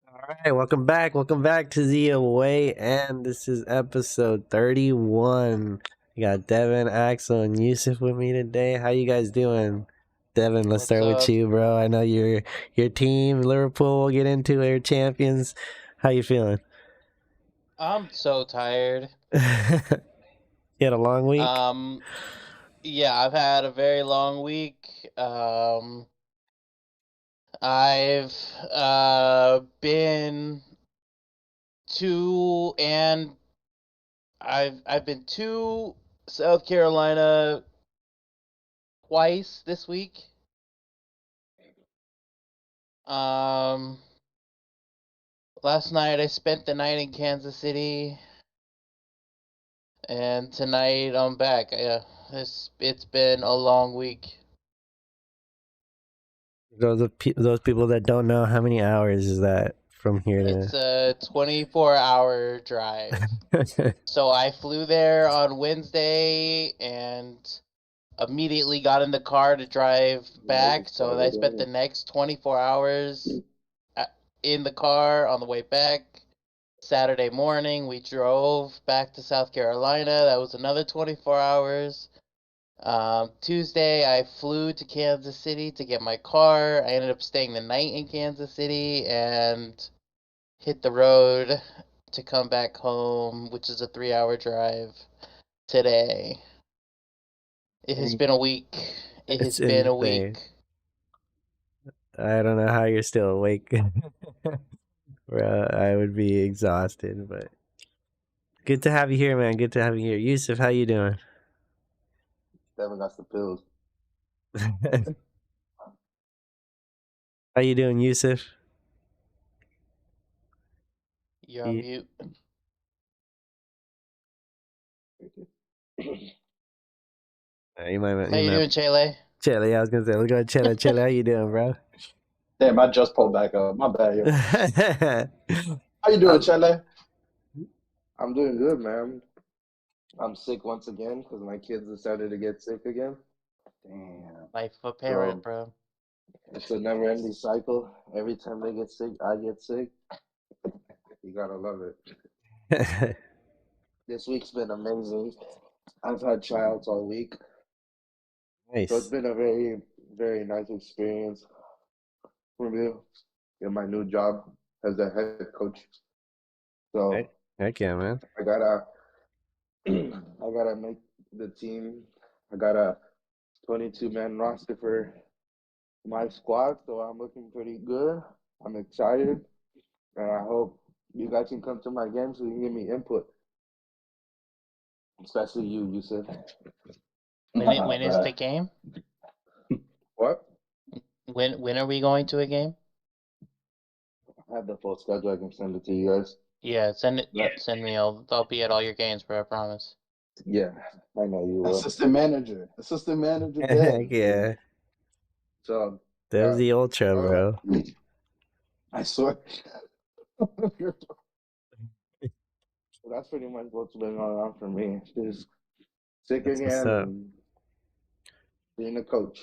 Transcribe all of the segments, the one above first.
All right, welcome back. Welcome back to the away, and this is episode 31. You got Devin, Axel, and Yusuf with me today. How you guys doing? Devin, let's What's start with up? you, bro. I know your team, Liverpool, will get into it, champions. How you feeling? I'm so tired. You had a long week? Um, yeah, I've had a very long week. I've been to and I've been to South Carolina twice this week. Um, Last night I spent the night in Kansas City, and tonight I'm back. Yeah, it's been a long week. Those people that don't know, how many hours is that from here It's a 24-hour drive. to? So I flew there on Wednesday and immediately got in the car to drive back. So I spent the next 24 hours in the car on the way back. Saturday morning, we drove back to South Carolina. That was another 24 hours. Tuesday, I flew to Kansas City to get my car. I ended up staying the night in Kansas City and hit the road to come back home, which is a 3-hour drive today. It has been a week. It It's has been a insane. week. I don't know how you're still awake. Bro, I would be exhausted, but good to have you here, man. Good to have you here. Yusuf, how you doing? Devin got the pills. How you doing, Yusuf? You're on You, mute. you might, How you doing, Chele? Chile, I was gonna say, let's go Chile. Chile, how you doing, bro? Damn, I just pulled back up. My bad, yo. How you doing, Um, Chele? I'm doing good, man. I'm sick once again because my kids decided to get sick again. Damn. Life of a parent, So bro. it's a never-ending cycle. Every time they get sick, I get sick. You gotta love it. This week's been amazing. I've had tryouts all week, so it's nice. been a very, very nice experience for me in my new job as a head coach. Heck, So heck yeah, man. I gotta I gotta make the team. I got a 22-man roster for my squad, so I'm looking pretty good. I'm excited, and I hope you guys can come to my game so you can give me input, especially you, Yusuf. When is the game? What? When are we going to a game? I have the full schedule. I can send it to you guys. Yeah, send it. Yeah, Send me. I'll be at all your games, bro. I promise. yeah, I know you will. Assistant manager, Heck Dev. yeah. So, That was the ultra, uh, bro. I swear. So that's pretty much what's been going on for me. Just sick That's what's again up. and being a coach.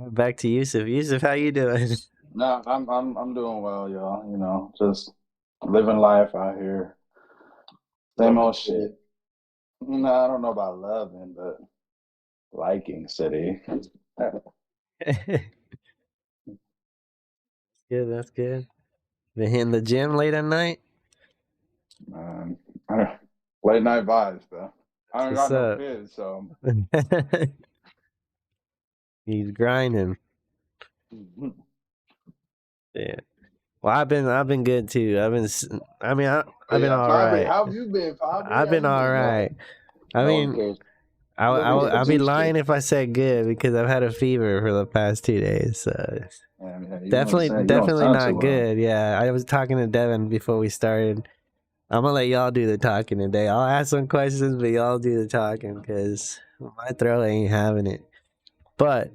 Back to Yusuf. Yusuf, how you doing? No, I'm doing well, y'all. You know, just living life out here. Same Loving old the city. shit. No, I don't know about loving, but liking city. Good, that's good. Been hitting the gym late at night? Man, late night vibes, though. I That's don't what's got no up. kids, so He's grinding. Yeah. Well, I've been good too. I've been Yeah, all Fabi, right. how have you been, Fabi? I've How been you all been, right. man? I No one mean, cares. I Nobody gives I'll be two lying shits. if I said good because I've had a fever for the past 2 days. So man, you know what I'm definitely, saying? You don't definitely sound too not well. good. Yeah, I was talking to Devin before we started. I'm gonna let y'all do the talking today. I'll ask some questions, but y'all do the talking because my throat ain't having it. But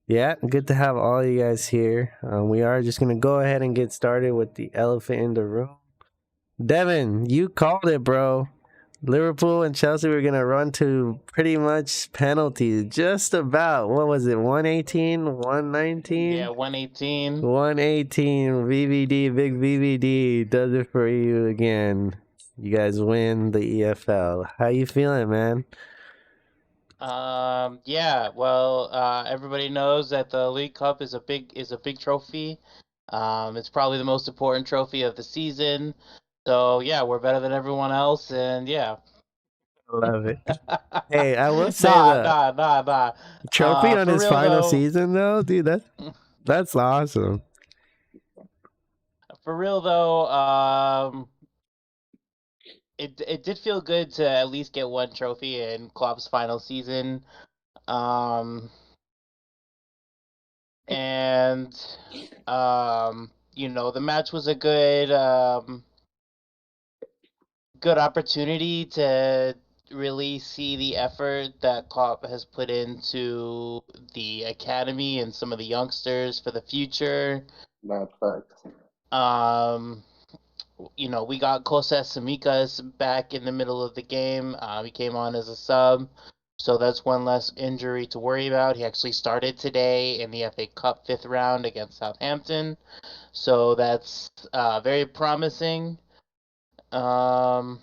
yeah, good to have all you guys here. We are just gonna go ahead and get started with the elephant in the room. Devin, you called it, bro. Liverpool and Chelsea were gonna run to pretty much penalties. Just about. What was it? 118, 119? Yeah, 118. 118. VVD, big VVD does it for you again. You guys win the EFL. How you feeling, man? Yeah, well, everybody knows that the League Cup is a big trophy. It's probably the most important trophy of the season. So yeah, we're better than everyone else, and yeah. Love it. Hey, I will say Nah, the nah, nah, nah. trophy on For his real final though, season, though, dude, that's awesome. for real though, it did feel good to at least get one trophy in Klopp's final season. Um, and the match was a good opportunity to really see the effort that Klopp has put into the academy and some of the youngsters for the future. Not fact. Um, we got Kostas Simikas back in the middle of the game. He came on as a sub, so that's one less injury to worry about. He actually started today in the FA Cup fifth round against Southampton, so that's very promising. Um,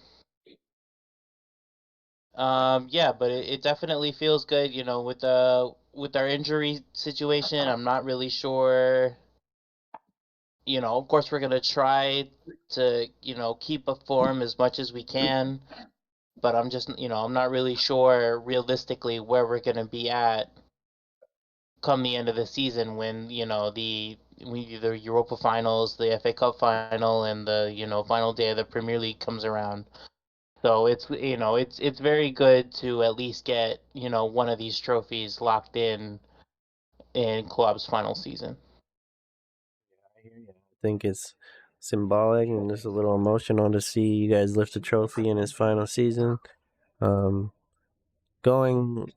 yeah, but it definitely feels good, with our injury situation. I'm not really sure. Of course, we're gonna try to, keep a form as much as we can, but I'm not really sure realistically where we're gonna be at come the end of the season when the Europa finals, the FA Cup final, and the final day of the Premier League comes around. So it's very good to at least get one of these trophies locked in Club's final season. I think it's symbolic and just a little emotional to see you guys lift a trophy in his final season. Um, Going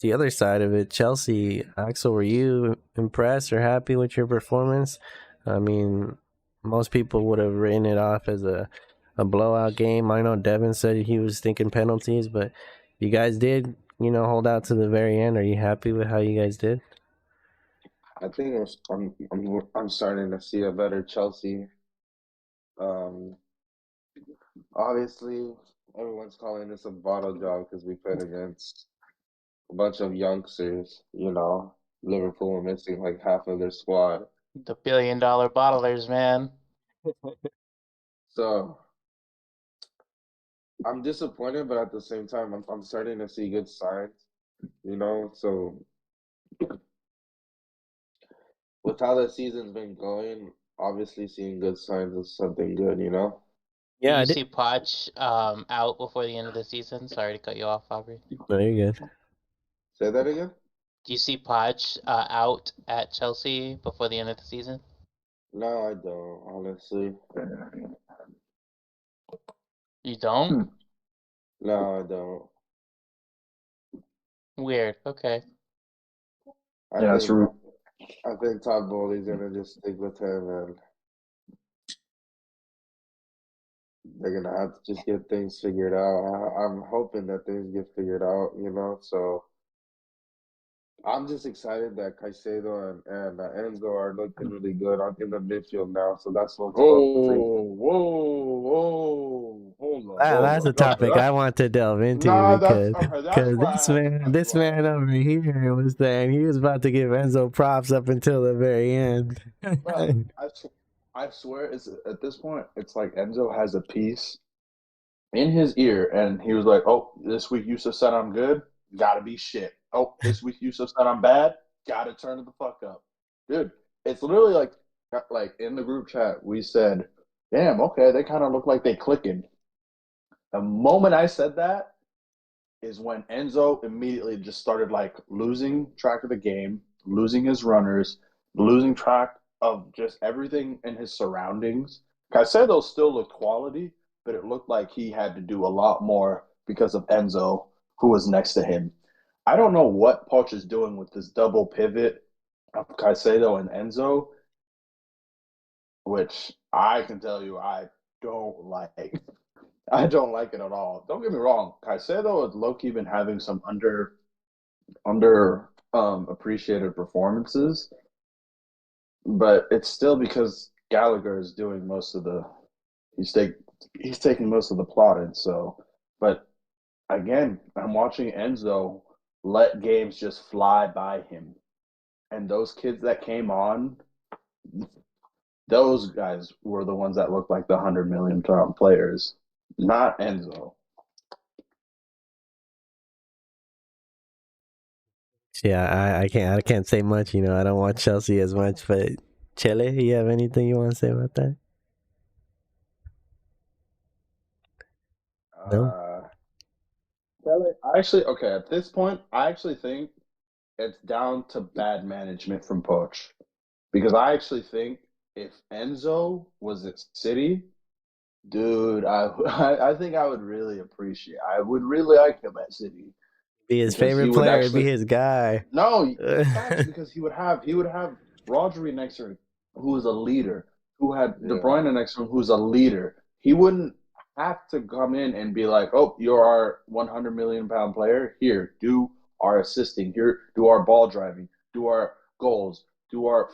the other side of it, Chelsea, Axel, were you impressed or happy with your performance? I mean, most people would have written it off as a blowout game. I know Devin said he was thinking penalties, but you guys did, hold out to the very end. Are you happy with how you guys did? I think I'm starting to see a better Chelsea. Um, Obviously, everyone's calling this a bottle job because we played against a bunch of youngsters. Liverpool were missing like half of their squad. The billion-dollar bottlers, man. So I'm disappointed, but at the same time, I'm starting to see good signs. So with how the season's been going, obviously seeing good signs is something good. Do Yeah, I you did. see Poch out before the end of the season? Sorry to cut you off, Aubrey. No, you're good. Say that again? Do you see Poch out at Chelsea before the end of the season? No, I don't, honestly. You don't? No, I don't. Weird. Okay. I Yeah, it's think rude. I think Todd Bowley's gonna just stick with him, and they're gonna have to just get things figured out. I'm hoping that things get figured out. So I'm just excited that Caicedo and Enzo are looking really good in the midfield now. So that's what's free. Whoa, That's hold a on. Okay, topic I want to delve into Nah, that's because okay. That's because why I. That's this why. man over here was saying he was about to give Enzo props up until the very end. Bro, I swear, it's at this point, it's like Enzo has a piece in his ear, and he was like, "Oh, this week Yusuf said I'm good, gotta be shit. Oh, this week Yusuf said I'm bad, gotta turn it the fuck up, dude." It's literally like in the group chat we said, "Damn, okay, they kind of look like they clicking." The moment I said that is when Enzo immediately just started like losing track of the game, losing his runners, losing track of just everything in his surroundings. Caicedo still looked quality, but it looked like he had to do a lot more because of Enzo, who was next to him. I don't know what Poch is doing with this double pivot of Caicedo and Enzo, which I can tell you I don't like. I don't like it at all. Don't get me wrong. Caicedo has low key been having some under appreciated performances, but it's still because Gallagher is doing most of the he's take he's taking most of the plotting. So, but again, I'm watching Enzo let games just fly by him, and those kids that came on, those guys were the ones that looked like the 100 million pound players, not Enzo. Yeah, I can't say much. I don't watch Chelsea as much, but Chele, you have anything you want to say about that? No. Uh, okay. At this point, I actually think it's down to bad management from Poch because I actually think if Enzo was at City, dude, I think I would really appreciate. I would really like him at City Be his because he favorite would player. Be actually his guy. no facts because he would have Rodri next to him, who is a leader, who had De Yeah. Bruyne next to him, who's a leader. He wouldn't have to come in and be like, "Oh, you're our 100 million pound player. Here, do our assisting. Here, do our ball driving. Do our goals. Do our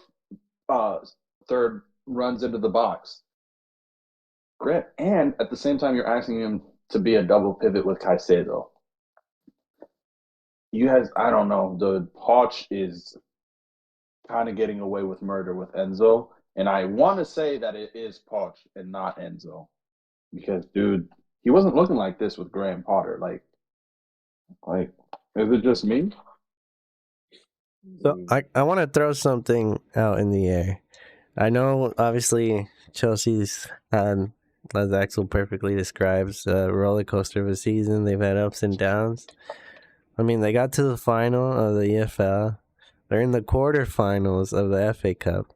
uh, third runs into the box." Great, and at the same time, you're asking him to be a double pivot with Caicedo. You has I don't know. The Poch is kind of getting away with murder with Enzo. And I want to say that it is Poch and not Enzo. Because, dude, he wasn't looking like this with Graham Potter. Like, is it just me? So I want to throw something out in the air. I know, obviously, Chelsea's had, as Axel perfectly describes, a roller coaster of a season. They've had ups and downs. I mean, they got to the final of the EFL. They're in the quarterfinals of the FA Cup.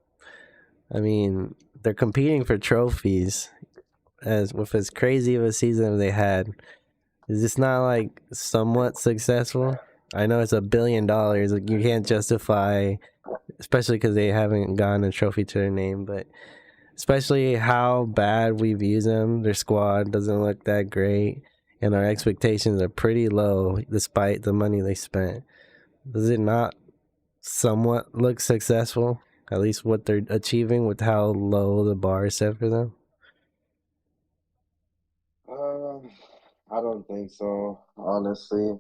I mean, they're competing for trophies. As crazy of a season as they had, is this not like somewhat successful? I know it's $1 billion. Like, you can't justify, especially because they haven't gotten a trophy to their name, but especially how bad we've used them. Their squad doesn't look that great, and our expectations are pretty low despite the money they spent. Does it not somewhat look successful? At least what they're achieving with how low the bar is set for them? Um, I don't think so, honestly.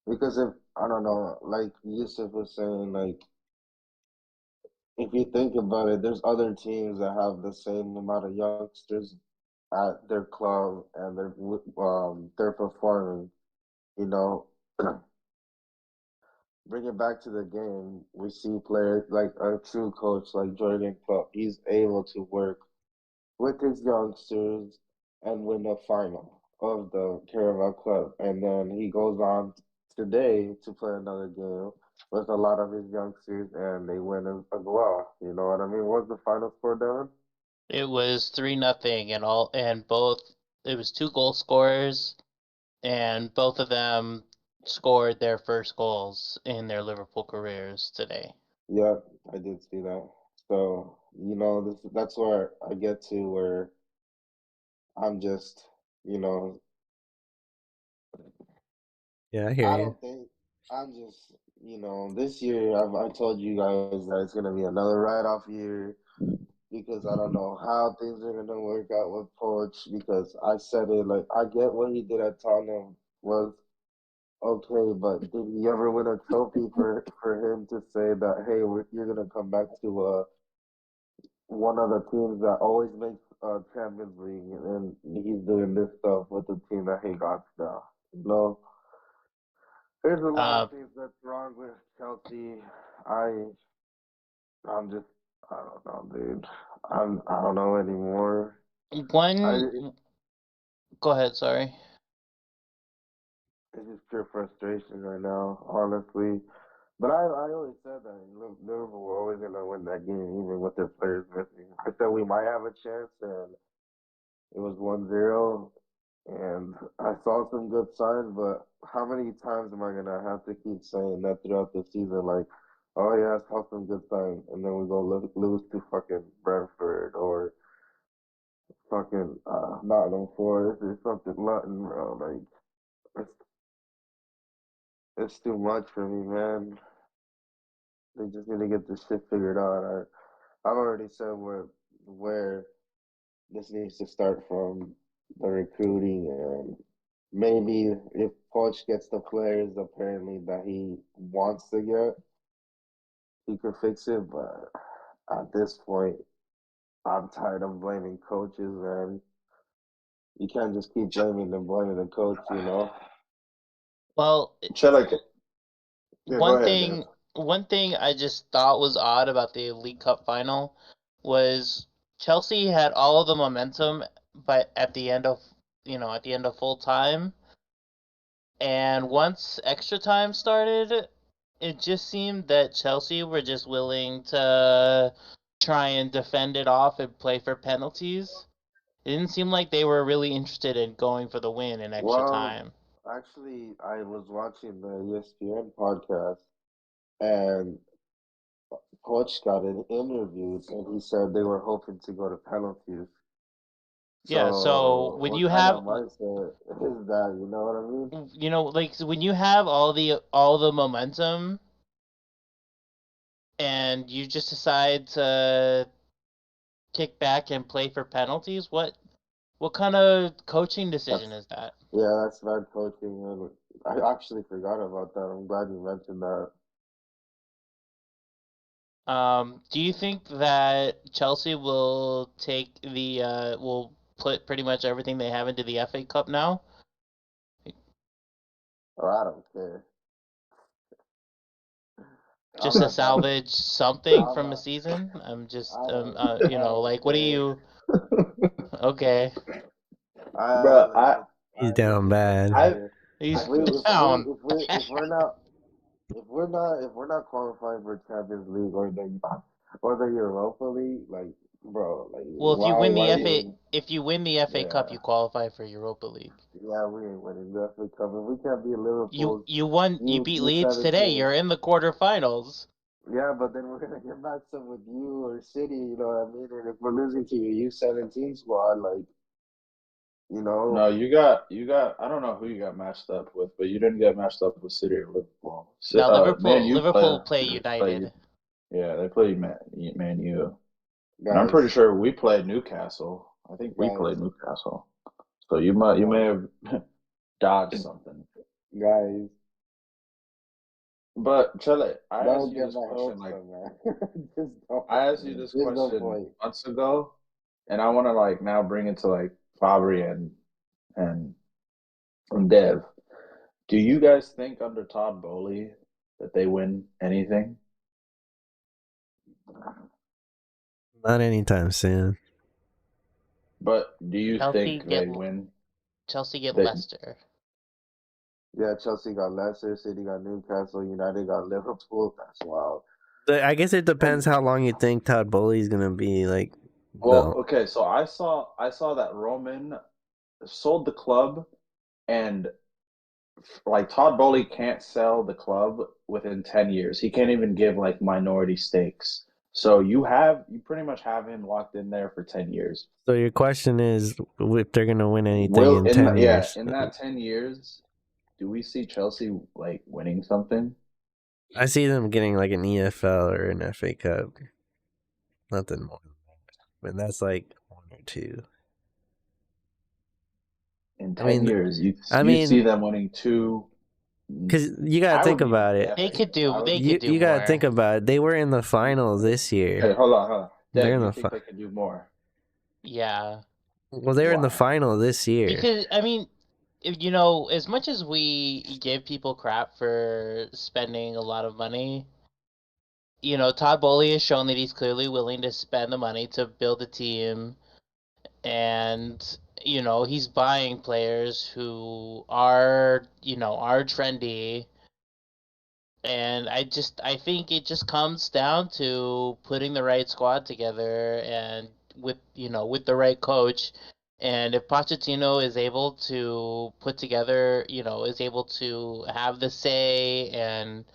Because if I don't know, like Yusuf was saying, like if you think about it, there's other teams that have the same amount of youngsters at their club and they're performing. You know, bring it back to the game. We see players like a true coach like Jurgen Klopp. He's able to work with his youngsters and win a final of the Carabao Cup. And then he goes on today to play another game with a lot of his youngsters and they win as well. You know what I mean? What's the final score, Devin? It was 3-0, and both it was two goal scorers, and both of them scored their first goals in their Liverpool careers today. Yeah, I did see that. So, that's where I get to where I'm just, you know, Yeah, I hear I you. don't think I'm just, this year I told you guys that it's gonna be another write-off year because I don't know how things are gonna work out with Poach because I said it like I get what he did at Tottenham was okay, but did he ever win a trophy for him to say that hey you're gonna come back to one of the teams that always makes Champions League and he's doing this stuff with the team that he got now. There's a lot Uh, of things that's wrong with Chelsea. I I'm just I don't know, dude. I don't know anymore. I one, go ahead. Sorry. It's just pure frustration right now, honestly. But I always said that Liverpool were always gonna win that game, even with their players missing. I said we might have a chance, and it was 1-0. And I saw some good signs, but how many times am I gonna have to keep saying that throughout the season? Like, oh yeah, I saw some good signs, and then we go lose to fucking Brentford or fucking Nottingham Forest or something Luton, bro. Like it's too much for me, man. They just need to get this shit figured out. I've already said where this needs to start from the recruiting and maybe if Poch gets the players apparently that he wants to get, he could fix it. But at this point, I'm tired of blaming coaches, man. You can't just keep blaming the coach, you know. Well, Chile, yeah, go one ahead, Dev. thing one thing I just thought was odd about the League Cup final was Chelsea had all of the momentum, but at the end of full time, and once extra time started, it just seemed that Chelsea were just willing to try and defend it off and play for penalties. It didn't seem like they were really interested in going for the win in extra Well, time. actually, I was watching the ESPN podcast and Coach got interviewed and he said they were hoping to go to penalties. Yeah, so So when what you kind have of mindset is that? You know what I mean? like when you have all the momentum and you just decide to kick back and play for penalties, what kind of coaching decision That's is that? yeah, that's bad coaching. And I actually forgot about that. I'm glad you mentioned that. Do you think that Chelsea will will put pretty much everything they have into the FA Cup now, Or I don't care. I'm just to not that. salvage something I'm from a not. season? I'm just I don't. I don't like what do care. you? Okay, I Bro, legit. He's I down legit don't bad. I, care. he's If we if we down. if we if we're not qualifying for Champions League or the Europa League, like bro, like Well, why even if you win the FA Cup, yeah you qualify for Europa League. yeah we ain't winning the FA Cup. If we can't beat You Liverpool's you won. You beat U Leeds today. 17, You're in the quarterfinals. yeah, but then we're gonna get matched up with you or City. You know what I mean? And if we're losing to your U17 squad, like you no, know, you got. I don't know who you got matched up with, but you didn't get matched up with City or Liverpool. Now Man, you Liverpool play United. yeah, they play Man U, and I'm pretty guys, sure we played Newcastle. I think we guys, played Newcastle. So you may guys, have dodged something. guys. But Chele, I asked Don't you get this my question hopes like up, man. Just don't. I asked you this There's no question point. months ago, and I want to like now bring it to like Fabry and Dev. Do you guys think under Todd Bowley that they win anything? Not anytime soon. But do you Chelsea think get they win? Chelsea get They Leicester. Yeah, Chelsea got Leicester, City got Newcastle, United got Liverpool. That's wild. I guess it And depends how long you think Todd Bowley's gonna be like. well, Though okay. So I saw that Roman sold the club, and like Todd Bowley can't sell the club within 10 years. He can't even give like minority stakes. So you pretty much have him locked in there for 10 years. so your question is if they're gonna win anything Will in in 10 years. in that 10 years, do we see Chelsea like winning something? I see them getting like an EFL or an FA Cup. Nothing more than that. But that's like one or two. In I 10 mean, years, I you see mean, them winning two. because you gotta I would think give you about the it. They FA could Cup. do they could do You gotta think more. about it. They were in the final this year. Okay, hold on. They're Dev, in you the think they could do more? Yeah, well, they were in the Why? final this year. because I mean, as much as we give people crap for spending a lot of money, Todd Bowley has shown that he's clearly willing to spend the money to build a team, and he's buying players who are trendy, and I think it just comes down to putting the right squad together and with the right coach. And if Pochettino is able to put together, is able to have the say and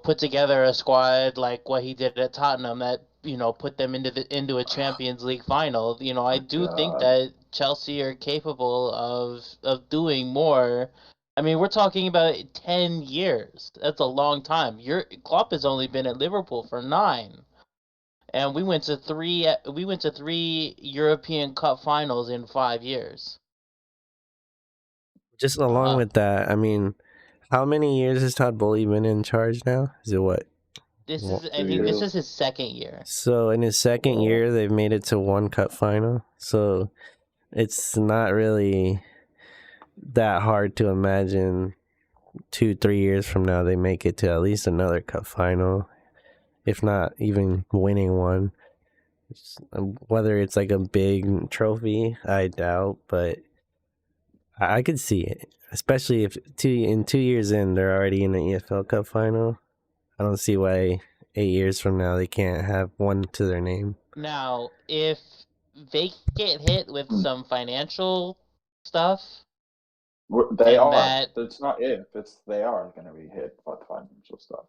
put together a squad like what he did at Tottenham, that put them into a Champions League final. I do think God. that Chelsea are capable of doing more. I mean, we're talking about 10 years. That's a long time. Klopp has only been at Liverpool for 9, and we went to three European Cup finals in 5 years. Just along with that, I mean, how many years has Todd Bowley been in charge now? Is it what? I think this is his second year. So in his second year, they've made it to one cup final. So it's not really that hard to imagine 2-3 years from now they make it to at least another cup final, if not even winning one. Whether it's like a big trophy, I doubt, but I could see it, especially if in 2 years in they're already in the EFL Cup final. I don't see why 8 years from now they can't have one to their name. Now, if they get hit with some financial stuff, They and are. that, It's not if. It's they are going to be hit by financial stuff.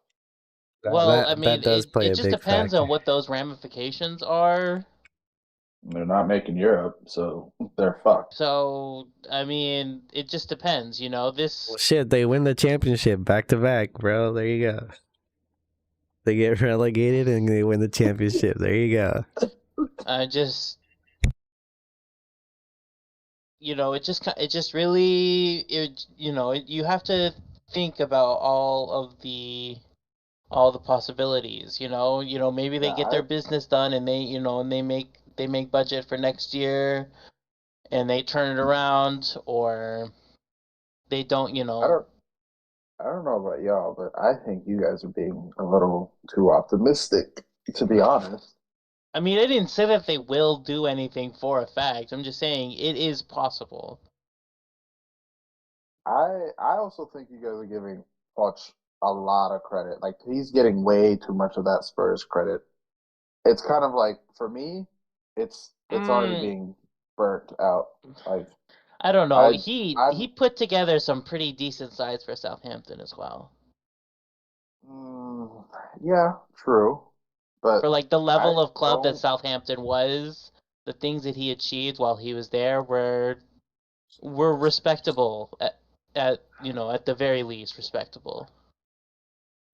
well, I That mean, does play it a just big depends factor. on what those ramifications are. They're not making Europe, so they're fucked. So, I mean, it just depends, Well, shit, they win the championship back to back, bro. There you go. They get relegated and they win the championship. There you go. just, it just really, you have to think about all the possibilities, maybe they Yeah, get their business done, and they make budget for next year, and they turn it around, or they don't, I don't. I don't know about y'all, but I think you guys are being a little too optimistic, to be honest. I mean, I didn't say that they will do anything for a fact. I'm just saying it is possible. I also think you guys are giving Poch a lot of credit. Like he's getting way too much of that Spurs credit. It's kind of like for me, it's already Mm, being burnt out. Like I don't know. I He I'm put together some pretty decent sides for Southampton as well. mm, yeah, true, For but like the I level of club that don't. Southampton was, the things that he achieved while he was there were respectable at the very least respectable.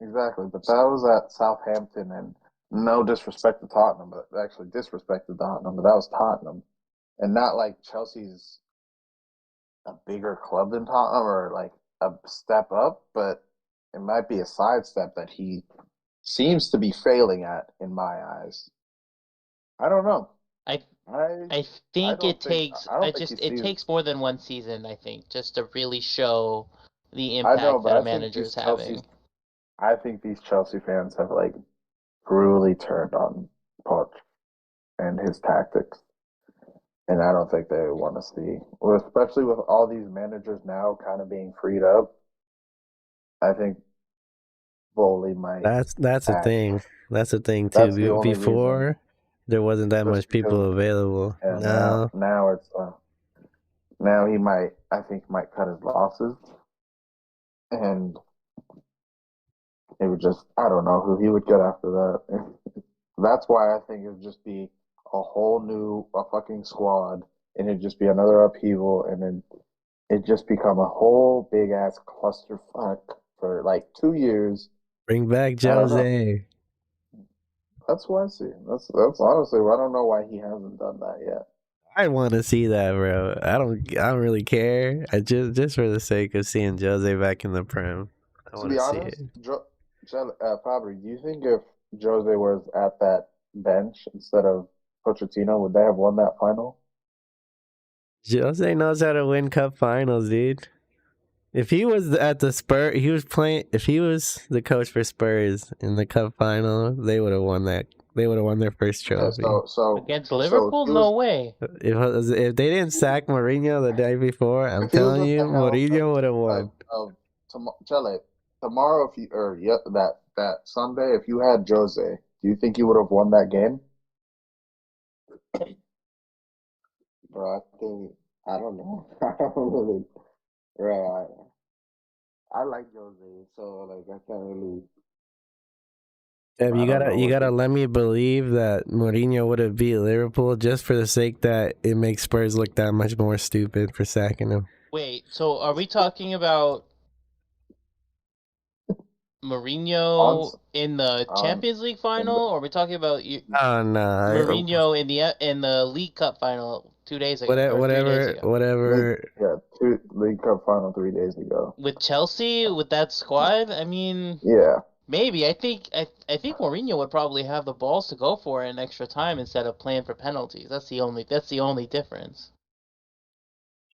Exactly, but that was at Southampton, and no disrespect to Tottenham, but actually disrespect to Tottenham, but that was Tottenham, and not like Chelsea's a bigger club than Tottenham or like a step up, but it might be a sidestep that he seems to be failing at in my eyes. I don't know. I I I I think don't think I he just it sees. takes more than one season, I think, just to really show the I know, impact but that a I think manager these is having. Chelsea fans have like brutally turned on Poch and his tactics. And I don't think they want to see, well, especially with all these managers now kind of being freed up. I think Bowley might That's the act. thing. That's the thing That's the too. only reason, Before there wasn't that just much because. people available. And Now now it's now he might. I think he might cut his losses, and it would just. I don't know who he would get after that. That's why I think it would just be a whole new a fucking squad, and it'd just be another upheaval, and then it just become a whole big ass clusterfuck for like 2 years. bring back I don't know. Jose. That's what I see. That's honestly, I don't know why he hasn't done that yet. I want to see that, bro. I don't really care. I just for the sake of seeing Jose back in the Prem, I To want be to see honest, it. Fabry, do you think if Jose was at that bench instead of Pochettino, would they have won that final? Jose knows how to win cup finals, dude. If he was at the Spur, he was playing. If he was the coach for Spurs in the cup final, they would have won that. They would have won their first Okay, trophy. Against so Liverpool? he No was way. If they didn't sack Mourinho the day before, I'm if he was telling at you, the helm Mourinho would have won. of Chile tomorrow, if you or yeah, that Sunday, if you had Jose, do you think you would have won that game? Bro, I think I don't know. I don't really. Right, I like Jose, so like I can't really. Dev, I don't know you what gotta they- let me believe that Mourinho would have beat Liverpool just for the sake that it makes Spurs look that much more stupid for sacking him. Wait, so are we talking about Mourinho in the on Champions League in the, final, or are we talking about Oh no, Mourinho in the League Cup final 2 days ago or 3 days ago whatever. two League Cup final 3 days ago. with Chelsea with that squad? I mean, Yeah, maybe. I think Mourinho would probably have the balls to go for it in extra time instead of playing for penalties. That's the only difference.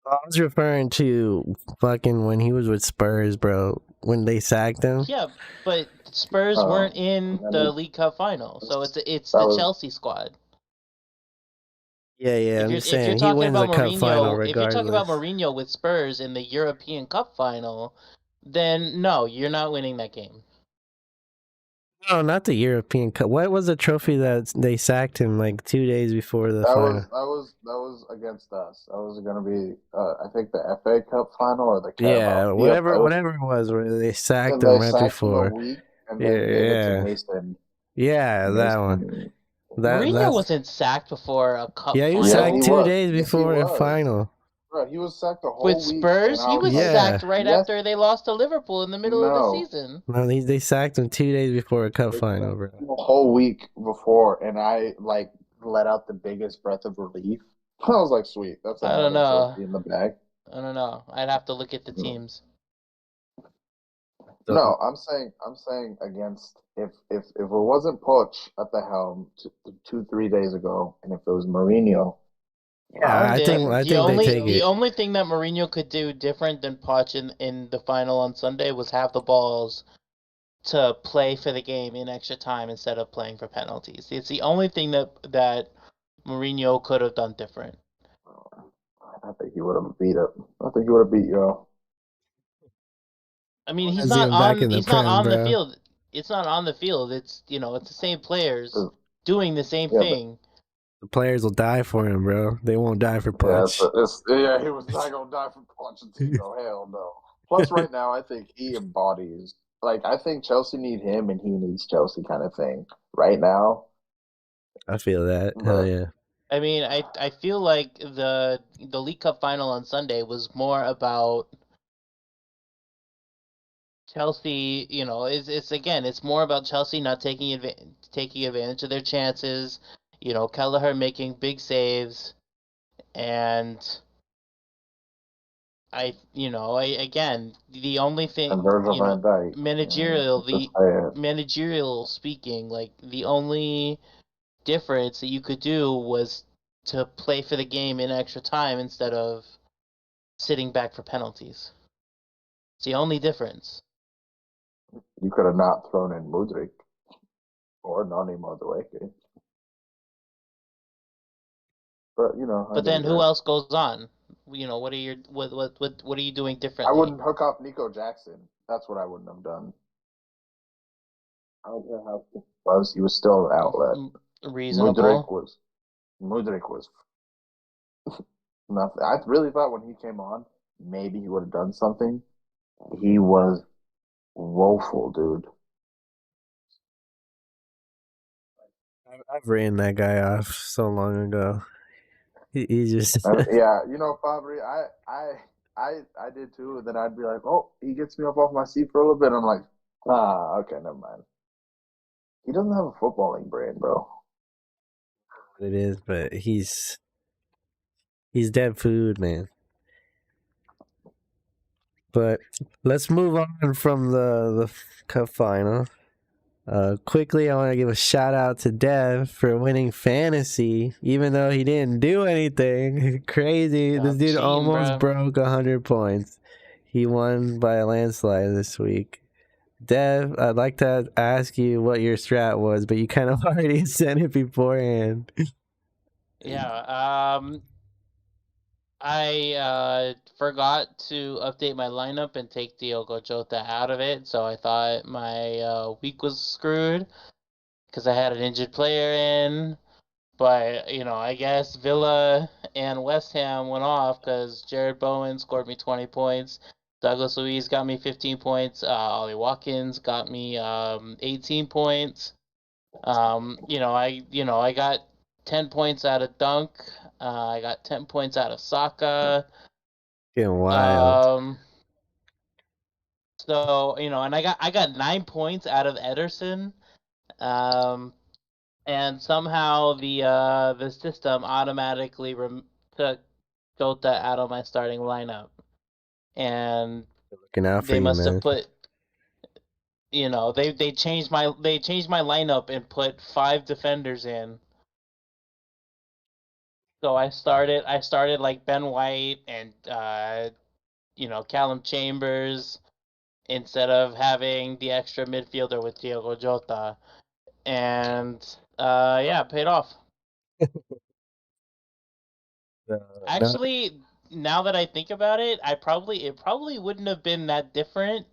I was referring to fucking when he was with Spurs, bro. When they sacked him. Yeah, but Spurs weren't in and the League Cup final, so it's that the was Chelsea squad. Yeah, I'm just If you're saying he talking wins the about cup final Mourinho, if you're talking about regardless. Mourinho with Spurs in the European Cup final, then no, you're not winning that game. No, not the European Cup. What was the trophy that they sacked him like 2 days before the final? that was against us. That was gonna be I think the FA Cup final or the Yeah, Carabao. Yeah, whatever it was, where they sacked and him they right sacked him a before. week and Yeah, then gave it to yeah, Mason. yeah, that one. Mason. Mourinho That's wasn't sacked before a cup yeah. He was Yes, final. sacked he 2 days was. Yes, he before the was. final. Bro, he was sacked a With whole week, and Spurs, I he was was like, Yeah, sacked right yes, after they lost to Liverpool in the middle of the no. season. no, they sacked him 2 days before a cup They final, sacked bro. him a whole week before, and I like let out the biggest breath of relief. I was like, sweet, that's I don't another know. trophy in the bag. I don't know. I'd have to look at the teams. So, No, I'm saying against if it wasn't Poch at the helm 3 days ago, and if it was Mourinho, yeah, I'm saying I think they take The it. only thing that Mourinho could do different than Poch in the final on Sunday was have the balls to play for the game in extra time instead of playing for penalties. It's the only thing that Mourinho could have done different. I think he would have beat it. I think he would have beat you. I mean, I see him back in the he's not prem, on the bro. field. It's not on the field. It's it's the same players doing the same Yeah, but thing. The players will die for him, bro. They won't die for yeah, Punch. yeah, he was not gonna die from Pochettino. Hell no. Plus, right now, I think he embodies. Like, I think Chelsea need him, and he needs Chelsea, kind of thing. Right now, I feel that. Hell but yeah. I mean, I feel like the League Cup final on Sunday was more about Chelsea. It's again, it's more about Chelsea not taking advantage of their chances. Kelleher making big saves, and again, the only and thing, Virgil van Dijk, just say it. managerial speaking, like the only difference that you could do was to play for the game in extra time instead of sitting back for penalties. It's the only difference. You could have not thrown in Mudrik or Nani Madueke. But I But then who digress. else goes on? What are you doing I differently? wouldn't hook up Nico Jackson. That's what I wouldn't have done. I don't care how good he was. He was still an outlet. Mudrik Reasonable. was Mudrik was nothing. I really thought when he came on, maybe he would have done something. He was woeful, dude. I've written that guy off so long ago. He just Yeah, Fabry, I did too. And then I'd be like, oh, he gets me up off my seat for a little bit. I'm like, okay, never mind. He doesn't have a footballing brain, bro. it is, but he's dead food, man. But let's move on from the cup final. Quickly, I want to give a shout out to Dev for winning fantasy, even though he didn't do anything crazy. This Stop dude cheating, almost bro. broke 100 points. He won by a landslide this week. Dev, I'd like to ask you what your strat was, but you kind of already said it beforehand. Yeah. I forgot to update my lineup and take Diogo Jota out of it, so I thought my week was screwed because I had an injured player in. But I guess Villa and West Ham went off because Jared Bowen scored me 20 points. Douglas Luiz got me 15 points. Ollie Watkins got me 18 points. I got 10 points out of Dunk. I got 10 points out of Saka. Getting wild. Um, and I got 9 points out of Ederson. Um, and somehow the system automatically took Jota out of my starting lineup, and Looking out for they you, must have man. put they changed my lineup and put 5 defenders in. So I started like Ben White and Callum Chambers instead of having the extra midfielder with Diogo Jota, and yeah, it paid off. No, Actually, now that I think about it, it probably wouldn't have been that different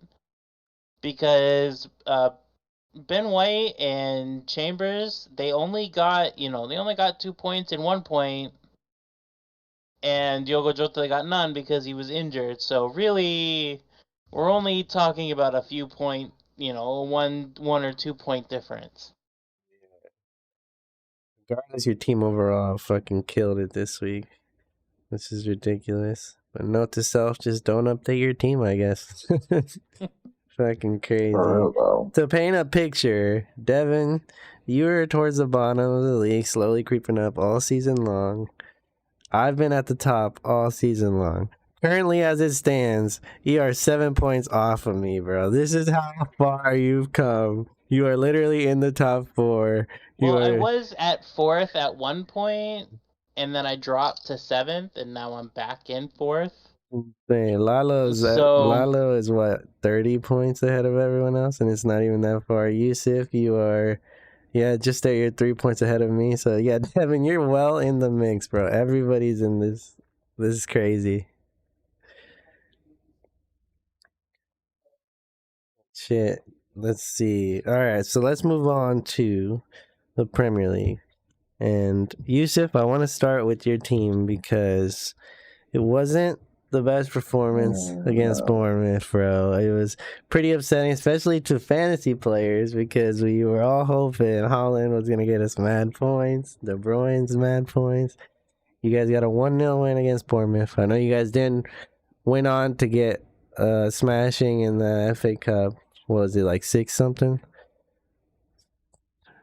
because Ben White and Chambers they only got 2 points and 1 point, and Diogo Jota got none because he was injured. So really, we're only talking about a few point, one or 2 point difference. regardless, your team overall fucking killed it this week. This is ridiculous. But note to self: just don't update your team. I guess. Fucking For crazy. real though. To paint a picture, Devin, you were towards the bottom of the league, slowly creeping up all season long. I've been at the top all season long. Currently, as it stands, you are 7 points off of me, bro. This is how far you've come. You are literally in the top four. You Well, I are was at fourth at one point, and then I dropped to seventh, and now I'm back in fourth. insane. So Lalo is what 30 points ahead of everyone else, and it's not even that far. Yusuf, you are just there. You're 3 points ahead of me. So yeah, Devin, you're well in the mix, bro. Everybody's in this. This is crazy. Shit. Let's see. All right, so let's move on to the Premier League. And Yusuf, I want to start with your team because it wasn't the best performance against Bournemouth, bro. It was pretty upsetting, especially to fantasy players, because we were all hoping Holland was going to get us mad points, De Bruyne's mad points. You guys got a 1-0 win against Bournemouth. I know you guys didn't went on to get smashing in the FA Cup. What was it, like 6 something?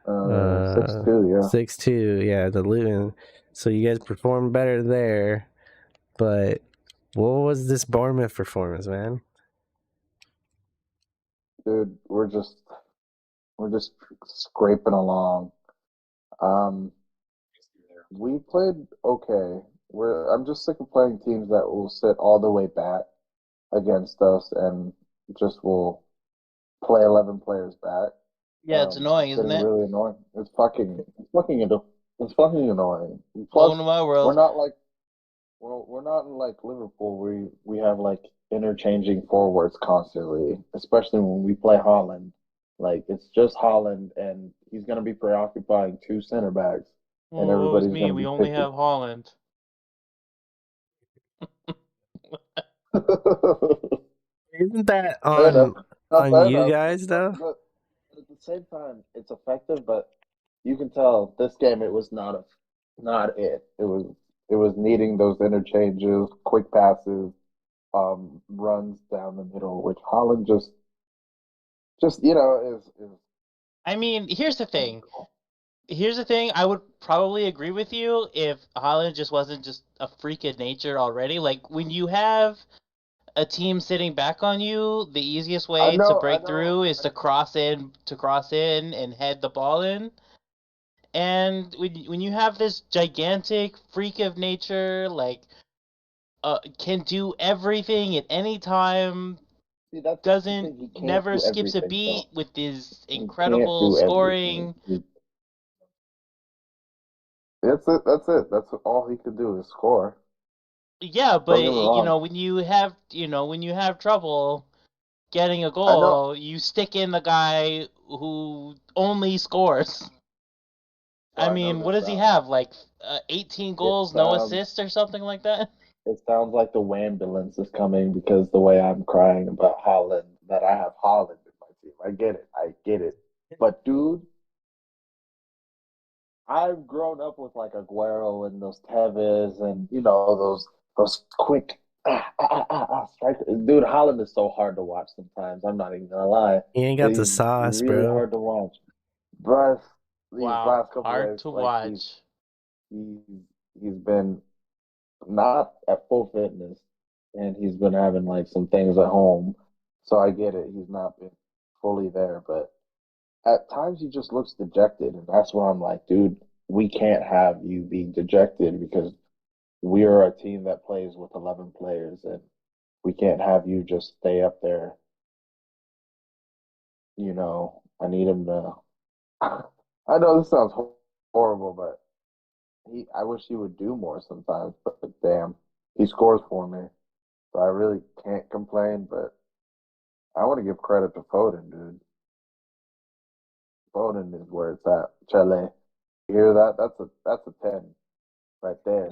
6-2, yeah. 6-2, yeah, the Luton. So you guys performed better there, but what was this Bournemouth performance, man? Dude, we're just scraping along. Um, we played okay. I'm just sick of playing teams that will sit all the way back against us and just will play 11 players back. yeah, it's annoying, It's isn't getting it? really annoying. It's fucking annoying. Welcome Plus, to my we're world. not like we're not in like Liverpool. We have like interchanging forwards constantly, especially when we play Holland. Like it's just Holland, and he's gonna be preoccupying two center backs, and Oh, woe is everybody's me. gonna We be only picking. have Holland. Isn't that Fair enough. Not on fair you enough, guys though? but at the same time, it's effective. But you can tell this game it was not it. It was needing those interchanges, quick passes, runs down the middle, which Holland just is I mean, here's the thing. uncool. Here's the thing. I would probably agree with you if Holland just wasn't just a freak of nature already. Like when you have a team sitting back on you, the easiest I way to know, I break know. through is to cross in and head the ball in. And when you have this gigantic freak of nature, like can do everything at any time, See, that's the doesn't thing. He can't never do skips a everything, beat though. with his He can't incredible do everything. scoring. That's it. That's it. That's all he can do is score. Yeah, Don't get me but wrong. when you have trouble getting a I know. goal, you stick in the guy who only scores. So I I know mean, what this does he sounds. have? Like 18 It goals, no sounds. assists or something like that? It sounds like the ambulance is coming because the way I'm crying about Holland, that I have Holland in my team. I get it. I get it. But dude, I've grown up with like Aguero and those Tevez and those quick strikers. Dude, Holland is so hard to watch sometimes. I'm not even gonna lie. He ain't got the He's sauce, really bro. hard to watch. But these Wow, last couple hard days, to like watch. he's he's been not at full fitness, and he's been having like some things at home. So I get it. He's not been fully there, but at times he just looks dejected, and that's where I'm like, dude, we can't have you being dejected because we are a team that plays with 11 players, and we can't have you just stay up there. I need him to. I know this sounds horrible, but I wish he would do more sometimes. But damn, he scores for me, so I really can't complain. But I want to give credit to Foden, dude. Foden is where it's at. Chile, you hear that? That's a 10 right there.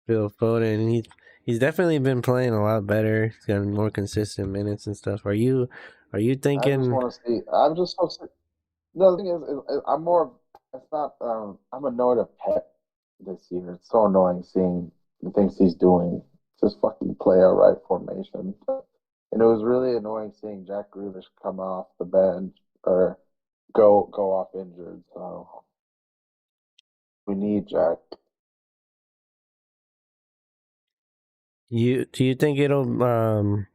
Phil Foden, he's definitely been playing a lot better. He's gotten more consistent minutes and stuff. Are you I just thinking? want to see. I'm just so sick. No, the thing is I'm more. It's not. I'm annoyed at Pep this year. It's so annoying seeing the things he's doing. Just fucking play a right formation. And it was really annoying seeing Jack Grealish come off the bench or go off injured. So we need Jack. Do you think it'll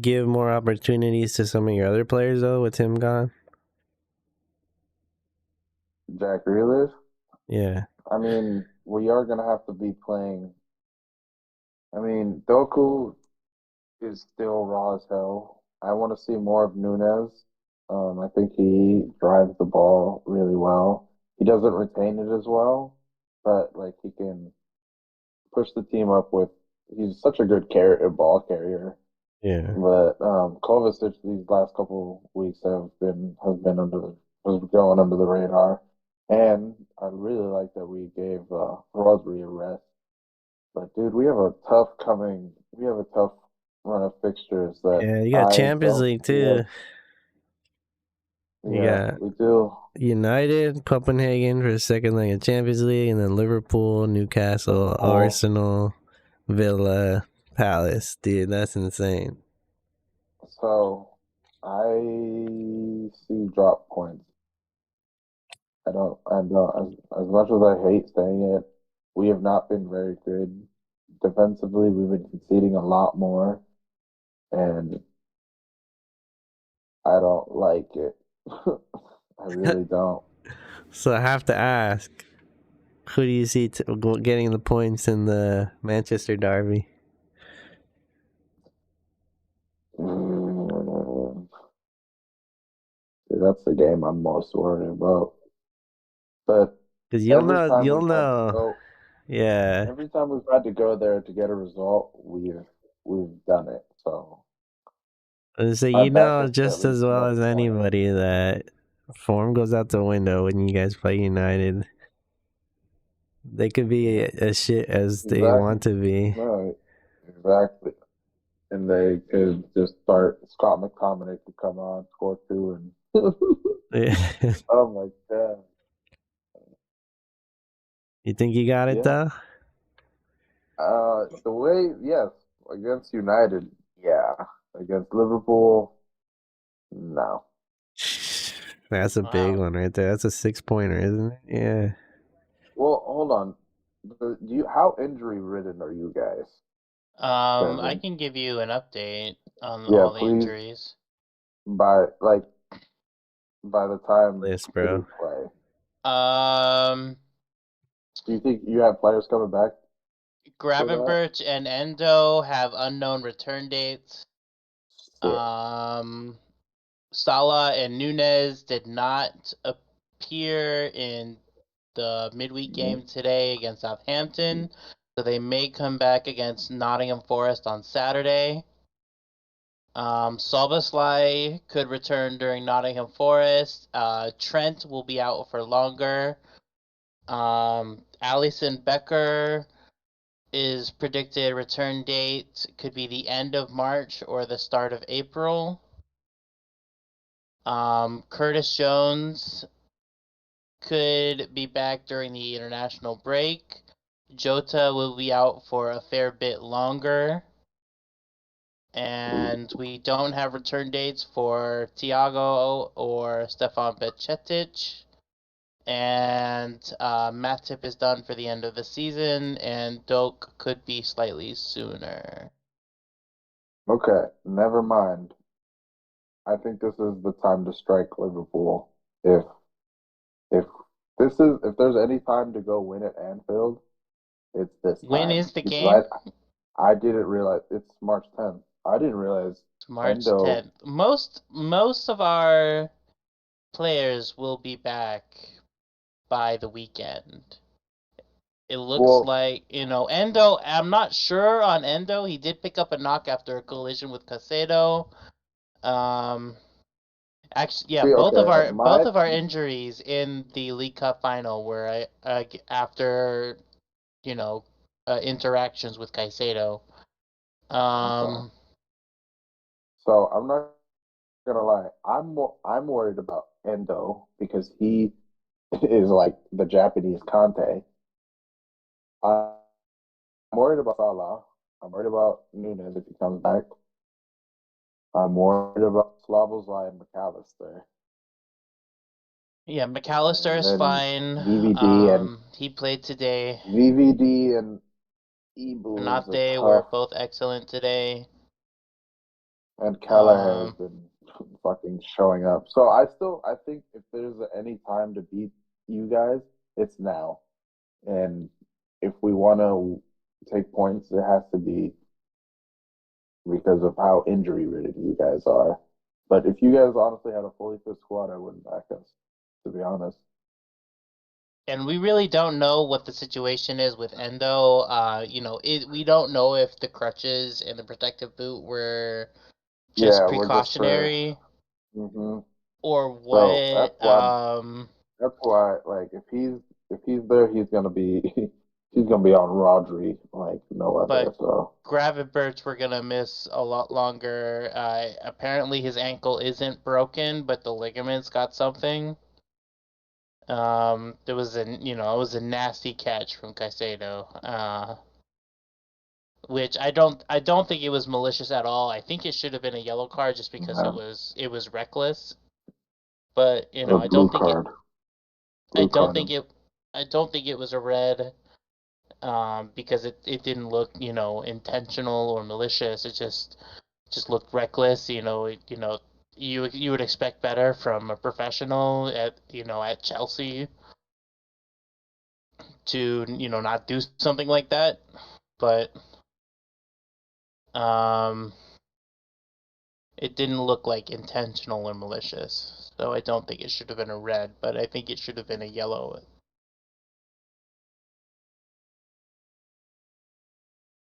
give more opportunities to some of your other players though with him gone? Jack Grealish. Yeah, I mean, we are gonna have to be playing. I mean, Doku is still raw as hell. I want to see more of Nunez. I think he drives the ball really well. He doesn't retain it as well, but like he can push the team up with. He's such a good ball carrier. yeah. But Kovacic these last couple weeks has been has been going under the radar, and I really like that we gave Rodri a rest. But dude, we have a tough run of fixtures that Yeah, you got I Champions don't League see us. too. You Yeah, got we do. United, Copenhagen for the second leg of Champions League, and then Liverpool, Newcastle, Liverpool. Arsenal, Villa, Palace. Dude, that's insane. So I see drop points. As much as I hate saying it, we have not been very good defensively. We've been conceding a lot more, and I don't like it. I really don't. So I have to ask, who do you see getting the points in the Manchester derby? Mm, that's the game I'm most worried about. But Because you'll every know, time you'll we've had to know. go, Yeah. every time we've had to go there to get a result, we've done it. So So I you back know us to at just as least get well a as point. anybody that form goes out the window when you guys play United. They could be Yeah, as shit as they exactly. want to be. No, exactly. And they could just start. Scott McTominay could come on, score two, and Yeah. oh my god, You think you got it yeah. though? The way, yes, against United, yeah. Against Liverpool, no. That's a big Wow. one right there. That's a 6 pointer, isn't it? Yeah. Well, hold on. How injury ridden are you guys? I Seven. can give you an update on Yeah, all the please. injuries. By the time List, City bro. play, Um, do you think you have players coming back for that? Gravenberch and Endo have unknown return dates. Shit. Salah and Nunez did not appear in the midweek game today against Southampton, so they may come back against Nottingham Forest on Saturday. Szoboszlai could return during Nottingham Forest. Trent will be out for longer. Alison Becker is predicted return date could be the end of March or the start of April. Curtis Jones could be back during the international break. Jota will be out for a fair bit longer. And we don't have return dates for Thiago or Stefan Becetic. And Matip is done for the end of the season, and Doak could be slightly sooner. Okay, never mind. I think this is the time to strike Liverpool. If if there's any time to go win at Anfield, it's this When time is the because game? I didn't realize it's March 10th. I didn't realize It's March Endo. 10th. Most of our players will be back by the weekend. It looks Well, like, Endo, I'm not sure on Endo. He did pick up a knock after a collision with Caicedo. Um, Actually, yeah, see, okay, both my of our injuries in the League Cup final were after, you know, interactions with Caicedo. okay. Um, So I'm not gonna lie. I'm worried about Endo because he is like the Japanese Conte. I'm worried about Salah. I'm worried about Nunes if he comes back. I'm worried about Slavozai and McAllister. yeah, McAllister And is then fine. VVD and He played today. VVD and Ibu is a Konate were tough, both excellent today. and Kelleher has Um, been fucking showing up. So I think if there's any time to beat you guys, it's now. And if we want to take points, it has to be because of how injury ridden you guys are. But if you guys honestly had a fully fit squad, I wouldn't back us, to be honest. and we really don't know what the situation is with Endo. We don't know if the crutches and the protective boot were just Yeah, we're just for. precautionary hmm or So what. that's why like if he's there, he's gonna be he's gonna be on Rodri like no But other. So Gravenberch we're gonna miss a lot longer. Apparently his ankle isn't broken, but the ligaments got something. There was it was a nasty catch from Caicedo. Which I don't think it was malicious at all. I think it should have been a yellow card just because yeah, it was reckless. But a I don't blue think it card, I blue don't card think him. it was a red. Because it didn't look, intentional or malicious. It just looked reckless. You would expect better from a professional at Chelsea to not do something like that. But um, it didn't look like intentional or malicious. So I don't think it should have been a red, but I think it should have been a yellow.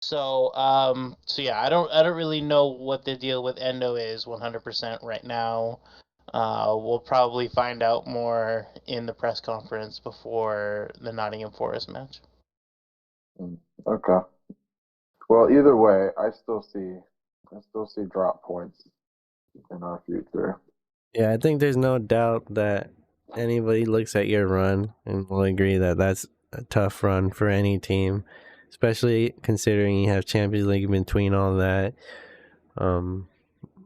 So yeah, I don't really know what the deal with Endo is 100% right now. We'll probably find out more in the press conference before the Nottingham Forest match. Mm, okay. Well, either way, I still see drop points in our future. Yeah, I think there's no doubt that anybody looks at your run and will agree that that's a tough run for any team, especially considering you have Champions League in between all that. Um,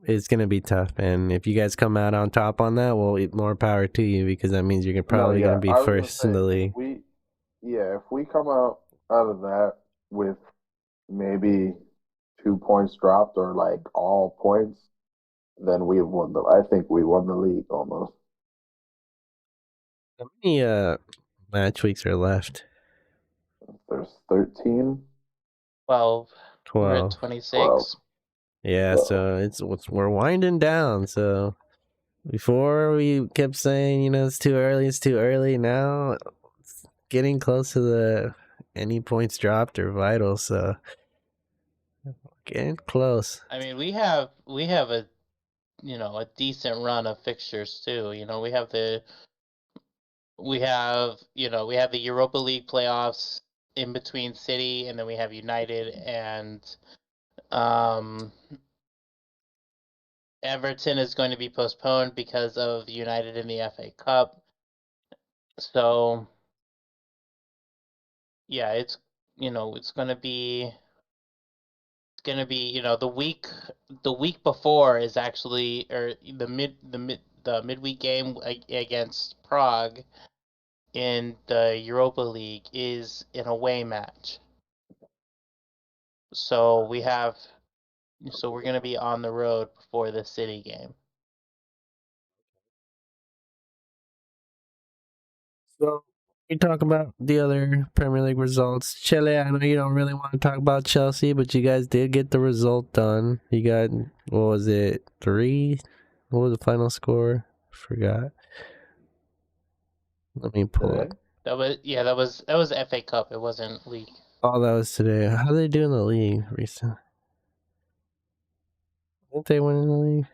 it's gonna be tough, and if you guys come out on top on that, well, more power to you because that means you're No, probably yeah, gonna be I was gonna first in say the league. if we come out of that with maybe 2 points dropped or like all points, then we won the. I think we won the league almost. How many match weeks are left? There's 13, 12. We're at 12. 12, 26. Yeah, 12. so we're winding down. So before we kept saying, it's too early, it's too early. Now it's getting close to the any points dropped are vital. So getting close. I mean, we have a decent run of fixtures too. We have the Europa League playoffs in between City, and then we have United and um Everton is going to be postponed because of United in the FA Cup. So yeah, it's gonna be the week before is actually or the midweek game against Prague in the Europa League is an away match. So we're gonna be on the road before the City game. So we talk about the other Premier League results. Chile, I know you don't really want to talk about Chelsea, but you guys did get the result done. You got, what was it, 3? What was the final score? Forgot. Let me pull it. Today? That was FA Cup. It wasn't league. Oh, that was today. How did they do in the league recently? Didn't they win in the league?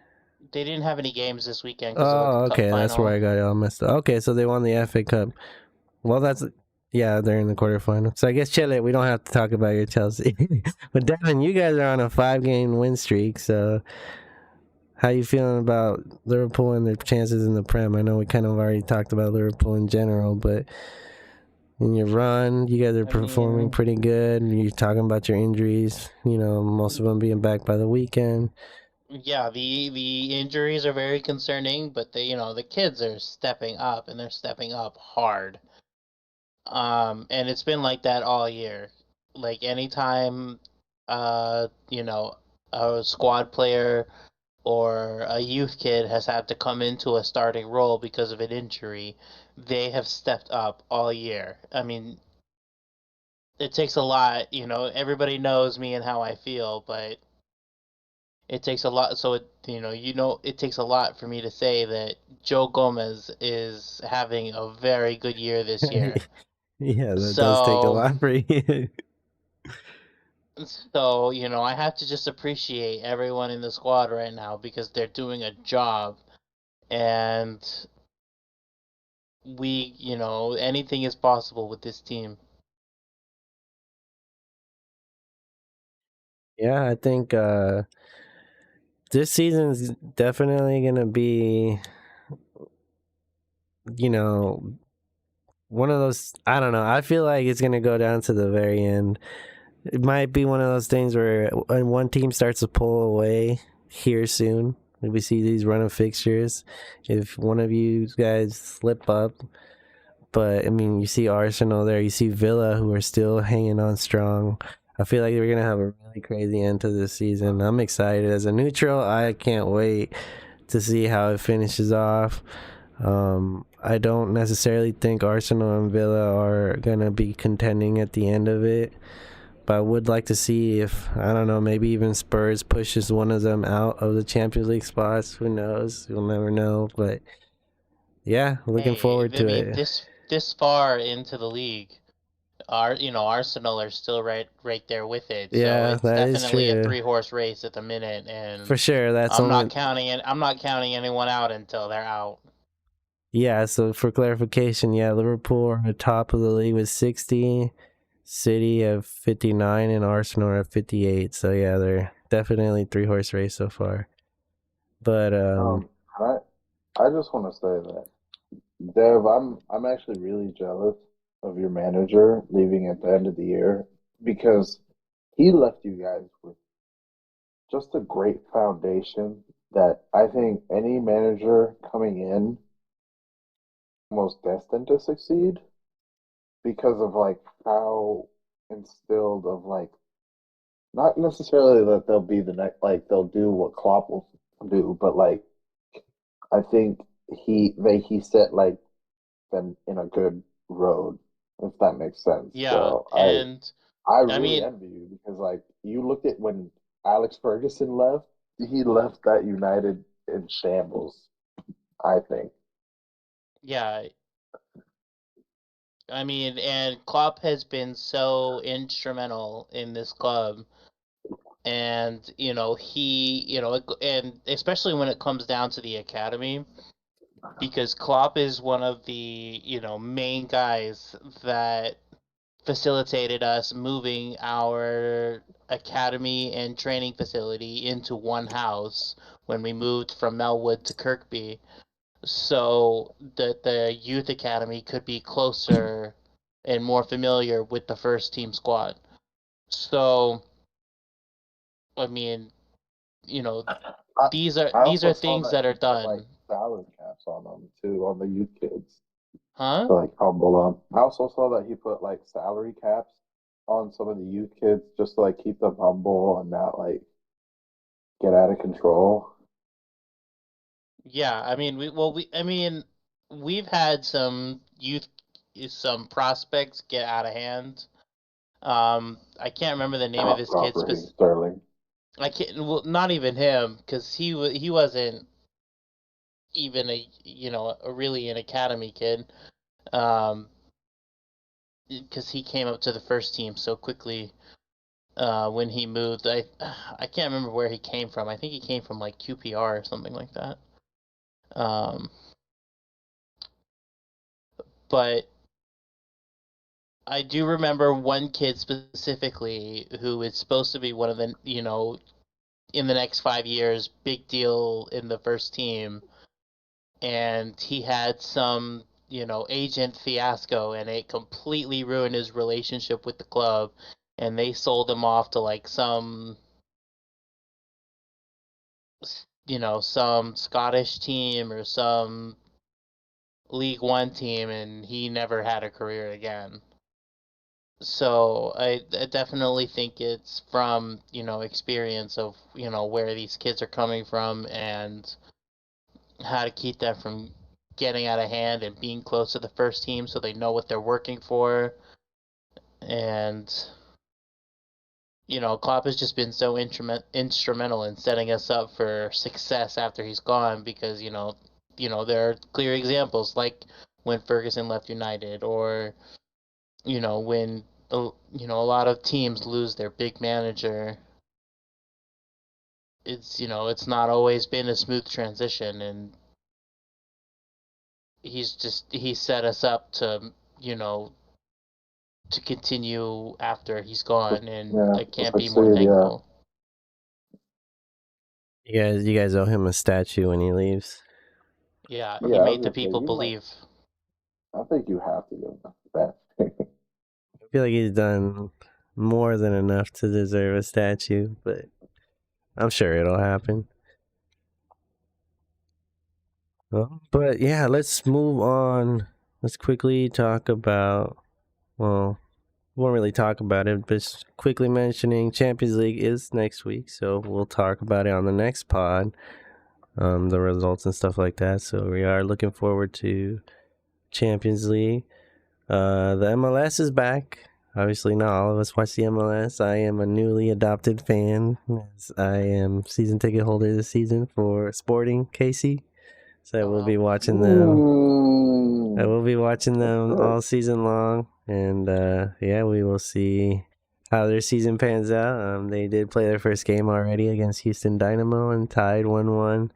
They didn't have any games this weekend because of the Oh, cup okay. That's where final. I got it all messed up. Okay, so they won the FA Cup. Well, yeah, they're in the quarterfinal. So I guess Chile, we don't have to talk about your Chelsea. But Devin, you guys are on a 5-game win streak. So how you feeling about Liverpool and their chances in the Prem? I know we kind of already talked about Liverpool in general, but in your run, you guys are performing pretty good. You're talking about your injuries. Most of them being back by the weekend. Yeah, the injuries are very concerning, but the kids are stepping up and they're stepping up hard. And it's been like that all year. Like anytime, a squad player or a youth kid has had to come into a starting role because of an injury, they have stepped up all year. I mean, it takes a lot, everybody knows me and how I feel, but it takes a lot. So it takes a lot for me to say that Joe Gomez is having a very good year this year. Yeah, that does take a So, lot for you. I have to just appreciate everyone in the squad right now because they're doing a job, and anything is possible with this team. Yeah, I think this season is definitely gonna be, you know, one of those. I don't know. I feel like it's gonna go down to the very end. It might be one of those things where when one team starts to pull away here soon, we see these run of fixtures. If one of you guys slip up, but I mean, you see Arsenal there, you see Villa who are still hanging on strong. I feel like we're gonna have a really crazy end to this season. I'm excited as a neutral. I can't wait to see how it finishes off. I don't necessarily think Arsenal and Villa are gonna be contending at the end of it, but I would like to see if, I don't know, maybe even Spurs pushes one of them out of the Champions League spots. Who knows? You'll never know. But yeah, looking Hey, forward I to mean, it. this far into the league, Arsenal are still right there with it. So Yeah, it's that is definitely a true. three-horse race at the minute, For and sure. I'm not counting anyone out until they're out. Yeah, so for clarification, yeah, Liverpool are at top of the league with 60, City have 59, and Arsenal are at 58. So yeah, they're definitely 3-horse race so far. But I I just want to say that Dev, I'm actually really jealous of your manager leaving at the end of the year because he left you guys with just a great foundation that I think any manager coming in almost destined to succeed because of like how instilled of like not necessarily that they'll be the next like they'll do what Klopp will do, but like I think he set like them in a good road, if that makes sense. Yeah, So and I I really mean, envy you because like you look at when Alex Ferguson left, he left that United in shambles, I think. yeah, and Klopp has been so instrumental in this club, and and especially when it comes down to the academy, because Klopp is one of the main guys that facilitated us moving our academy and training facility into one house when we moved from Melwood to Kirkby. so that the youth academy could be closer and more familiar with the first team squad. So, I mean, you know, I, I these also are saw things that that he are put like done. salary caps on them too, on the youth kids Huh? to like humble them. I also saw that he put like salary caps on some of the youth kids just to like keep them humble and not like get out of control. Yeah, I mean, we've had some prospects get out of hand. I can't remember the name of this kid. Proper Sterling. I can't. Well, not even him, because he wasn't even a really an academy kid. Um, because he came up to the first team so quickly. When he moved, I can't remember where he came from. I think he came from like QPR or something like that. Um, but I do remember one kid specifically who is supposed to be one of the, in the next 5 years, big deal in the first team, and he had some, agent fiasco, and it completely ruined his relationship with the club, and they sold him off to like some Scottish team or some League One team, and he never had a career again. So I definitely think it's from, experience of, where these kids are coming from and how to keep them from getting out of hand and being close to the first team so they know what they're working for. And, Klopp has just been so instrumental in setting us up for success after he's gone because, there are clear examples like when Ferguson left United or, when, a lot of teams lose their big manager. It's not always been a smooth transition, and he set us up to, you know to continue after he's gone, and Yeah, I to can't be more succeed. Yeah, thankful. You guys owe him a statue when he leaves. Yeah, yeah. he I made was the gonna say people you might. believe. I think you have to give him that. I feel like he's done more than enough to deserve a statue, but I'm sure it'll happen. Well, but yeah, let's move on. Let's quickly talk about, well, won't really talk about it, but just quickly mentioning Champions League is next week, so we'll talk about it on the next pod, the results and stuff like that. So we are looking forward to Champions League. The MLS is back. Obviously, not all of us watch the MLS. I am a newly adopted fan, as I am season ticket holder this season for Sporting KC. So I Oh will be well. watching them. I Ooh, will be watching that's them good. all season long, and yeah, we will see how their season pans out. They did play their first game already against Houston Dynamo and tied 1-1.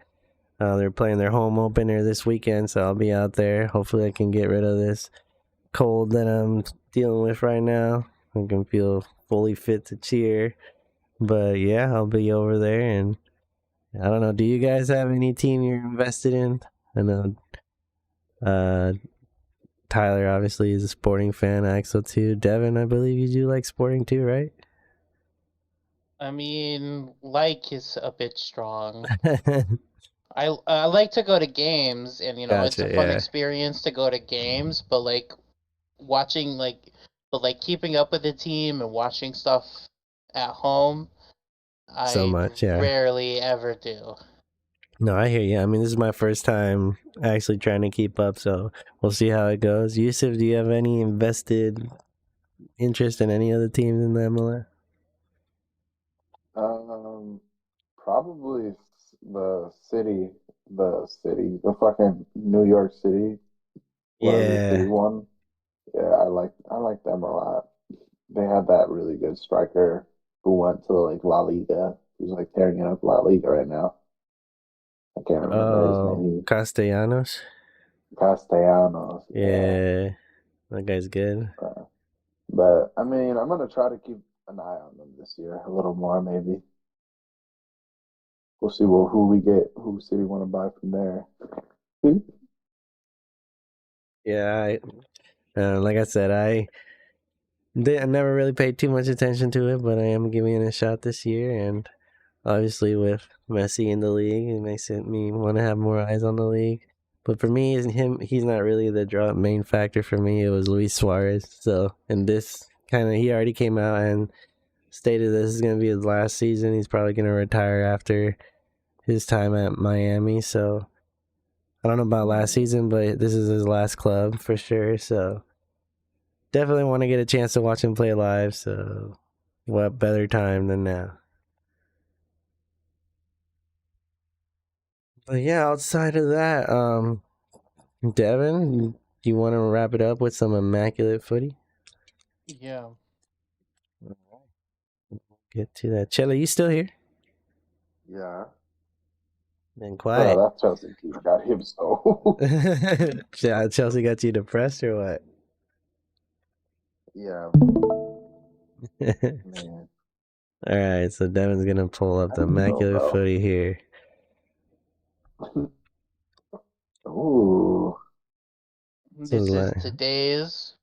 They're playing their home opener this weekend, so I'll be out there. Hopefully, I can get rid of this cold that I'm dealing with right now. I can feel fully fit to cheer. But yeah, I'll be over there, and I don't know. Do you guys have any team you're invested in? I know uh, Tyler obviously is a Sporting fan. Axel too. Devin, I believe you do like Sporting too, right? I mean, like is a bit strong. I like to go to games, and it's a Gotcha. fun Yeah. experience to go to games, but like watching keeping up with the team and watching stuff at home, So I much. Yeah. rarely ever do. No, I hear you. I mean, this is my first time actually trying to keep up, so we'll see how it goes. Yusuf, do you have any invested interest in any other teams in the MLS? Um, Probably the fucking New York City, whatever city Yeah. one. Yeah, I like them a lot. They had that really good striker who went to like La Liga. Who's like tearing it up La Liga right now. I can't remember his Oh, name. Castellanos. Castellanos. Yeah. Yeah, that guy's good. But I mean, I'm gonna try to keep an eye on them this year a little more. Maybe we'll see who we get, who City want to buy from there. Yeah, like I said, I never really paid too much attention to it, but I am giving it a shot this year, and obviously with Messi in the league, it makes me want to have more eyes on the league. But for me, he's not really the main factor for me. It was Luis Suarez. So, and this he already came out and stated this is going to be his last season. He's probably going to retire after his time at Miami. So, I don't know about last season, but this is his last club for sure. So, definitely want to get a chance to watch him play live. So, what better time than now? But yeah, outside of that, Devin, do you want to wrap it up with some immaculate footy? Yeah. Get to that. Chella, you still here? Yeah. Been Oh, quiet. that Chelsea team got him so. Chelsea got you depressed or what? Yeah. Man. All right, so Devin's gonna pull up I the don't know, immaculate bro. footy here. Ooh. So This is like, today's